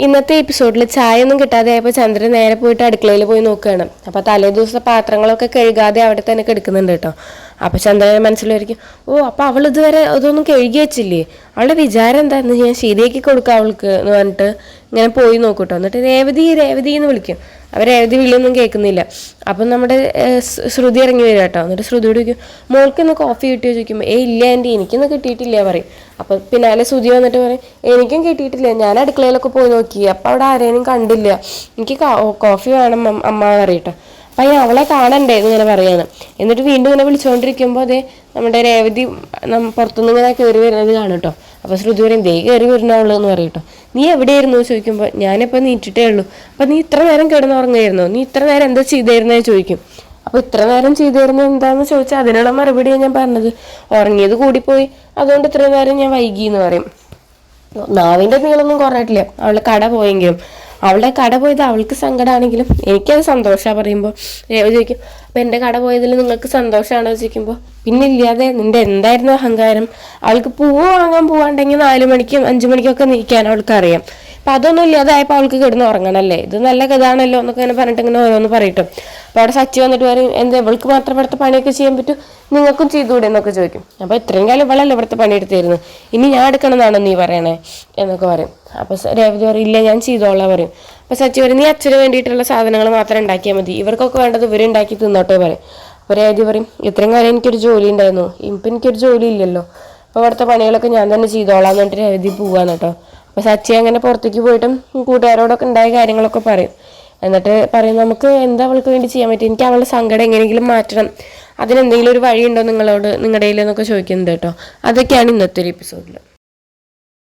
ഇന്നത്തെ എപ്പിസോഡിൽ ചായ ഒന്നും കിട്ടാതെ ആയപ്പോൾ ചന്ദ്രൻ നേരെ പോയിട്ട് അടുക്കളയിൽ പോയി നോക്കുകയാണ്. അപ്പോൾ തലേ ദിവസത്തെ പാത്രങ്ങളൊക്കെ കഴുകാതെ അവിടെ തന്നെ കിടക്കുന്നുണ്ട് കേട്ടോ. അപ്പോൾ ചന്ദ്രൻ മനസ്സിലായിരിക്കും, അപ്പോൾ അവൾ ഇതുവരെ അതൊന്നും കഴുകി വെച്ചില്ലേ, അവളുടെ വിചാരം എന്തായിരുന്നു, ഞാൻ ശരിയാക്കി കൊടുക്കാം അവൾക്ക് എന്ന് പറഞ്ഞിട്ട് ഇങ്ങനെ പോയി നോക്കൂട്ടോ. എന്നിട്ട് രേവതി രേവതി എന്ന് വിളിക്കും. അവർ രേവതി വിളിയൊന്നും കേൾക്കുന്നില്ല. അപ്പം നമ്മുടെ ശ്രുതി ഇറങ്ങി വരും കേട്ടോ. എന്നിട്ട് ശ്രുതിയോട് ചോദിക്കും, മോൾക്ക് ഇന്ന് കോഫി കിട്ടിയോ ചോദിക്കുമ്പോൾ ഇല്ല ആൻറ്റി എനിക്കൊന്നും കിട്ടിയിട്ടില്ല പറയും. അപ്പം പിന്നാലെ ശ്രുതി വന്നിട്ട് പറയും, എനിക്കും കിട്ടിയിട്ടില്ല, ഞാൻ അടുക്കളയിലൊക്കെ പോയി നോക്കി, അപ്പം അവിടെ ആരെയും കണ്ടില്ല, എനിക്ക് കോഫി വേണം അമ്മ പറയട്ടോ. അപ്പം അവളെ കാണണ്ടേ എന്നിങ്ങനെ പറയാണ്. എന്നിട്ട് വീണ്ടും ഇങ്ങനെ വിളിച്ചുകൊണ്ടിരിക്കുമ്പോൾ അതേ നമ്മുടെ രേവതി പുറത്തുനിന്ന് ഇങ്ങനെ കയറി വരുന്നത് കാണും കേട്ടോ. അപ്പോൾ ശ്രുതി പറയും, ദേ കയറി വരുന്നവള് എന്ന് പറയട്ടോ. നീ എവിടെയായിരുന്നു ചോദിക്കുമ്പോൾ ഞാനിപ്പോൾ നീറ്റിട്ടേ ഉള്ളൂ. അപ്പം നീ ഇത്ര നേരം കിടന്നുറങ്ങായിരുന്നോ, നീ ഇത്ര നേരം എന്താ ചെയ്തായിരുന്നേ ചോദിക്കും. അപ്പോൾ ഇത്ര നേരം ചെയ്തായിരുന്നു എന്താണെന്ന് ചോദിച്ചാൽ അതിനുള്ള മറുപടിയാണ് ഞാൻ പറഞ്ഞത്, ഉറങ്ങിയത് കൂടിപ്പോയി, അതുകൊണ്ട് ഇത്ര നേരം ഞാൻ വൈകി എന്ന് പറയും. നാവിൻ്റെ നീളമൊന്നും കുറഞ്ഞിട്ടില്ല അവളുടെ കട പോയെങ്കിലും. അവളുടെ കട പോയത് അവൾക്ക് സങ്കടമാണെങ്കിലും എനിക്കത് സന്തോഷമാണ് പറയുമ്പോൾ രേവതി ചോദിക്കും, അപ്പം എൻ്റെ കട പോയതിൽ നിങ്ങൾക്ക് സന്തോഷമാണോ ചോദിക്കുമ്പോൾ പിന്നില്ലാതെ നിൻ്റെ എന്തായിരുന്നു അഹങ്കാരം, അവൾക്ക് പൂവ് വാങ്ങാൻ പോവാണ്ടെങ്കിൽ 4 മണിക്കും 5 മണിക്കൊക്കെ നീക്കാൻ അവൾക്ക് അറിയാം. അപ്പം അതൊന്നും ഇല്ലാതായപ്പോൾ അവൾക്ക് കിടന്ന് ഉറങ്ങണല്ലേ, ഇത് നല്ല കഥാണല്ലോ എന്നൊക്കെ ഇങ്ങനെ പറഞ്ഞിട്ട് ഇങ്ങനെ ഓരോന്ന് പറയട്ടും. അപ്പോൾ അവിടെ സച്ചി വന്നിട്ട് പറയും, എന്താ ഇവൾക്ക് മാത്രം ഇവിടുത്തെ പണിയൊക്കെ ചെയ്യാൻ പറ്റും, നിങ്ങൾക്കും ചെയ്തുകൂടെ എന്നൊക്കെ ചോദിക്കും. അപ്പോൾ ഇത്രയും കാലം ഇവളല്ലേ ഇവിടുത്തെ പണിയെടുത്തിരുന്നു, ഇനി ഞാൻ എടുക്കണമെന്നാണോ നീ പറയണേ എന്നൊക്കെ പറയും. അപ്പോൾ രേവതി പറയും, ഇല്ല ഞാൻ ചെയ്തോളാം പറയും. അപ്പോൾ സച്ചി പറയും, നീ അച്ഛന് വേണ്ടിയിട്ടുള്ള സാധനങ്ങൾ മാത്രം ഉണ്ടാക്കിയാൽ മതി, ഇവർക്കൊക്കെ വേണ്ടത് ഇവരുണ്ടാക്കി തിന്നോട്ടെ പറയും. അപ്പോൾ രേവതി പറയും, ഇത്രയും കാലം എനിക്കൊരു ജോലി ഉണ്ടായിരുന്നു, ഇപ്പം എനിക്കൊരു ജോലി ഇല്ലല്ലോ, അപ്പോൾ ഇവിടുത്തെ പണികളൊക്കെ ഞാൻ തന്നെ ചെയ്തോളാം എന്നിട്ട് രേവതി പോവാണ് കേട്ടോ. അപ്പോൾ സച്ചി അങ്ങനെ പുറത്തേക്ക് പോയിട്ടും കൂട്ടുകാരോടൊക്കെ ഉണ്ടായ കാര്യങ്ങളൊക്കെ പറയും. എന്നിട്ട് പറയും, നമുക്ക് എന്താ അവൾക്ക് വേണ്ടി ചെയ്യാൻ പറ്റും, എനിക്ക് അവളുടെ സങ്കടം എങ്ങനെയെങ്കിലും മാറ്റണം, അതിനെന്തെങ്കിലും ഒരു വഴിയുണ്ടോ നിങ്ങളുടെ കയ്യിൽ എന്നൊക്കെ ചോദിക്കുന്നത് കേട്ടോ. അതൊക്കെയാണ് ഇന്നത്തെ ഒരു എപ്പിസോഡിൽ.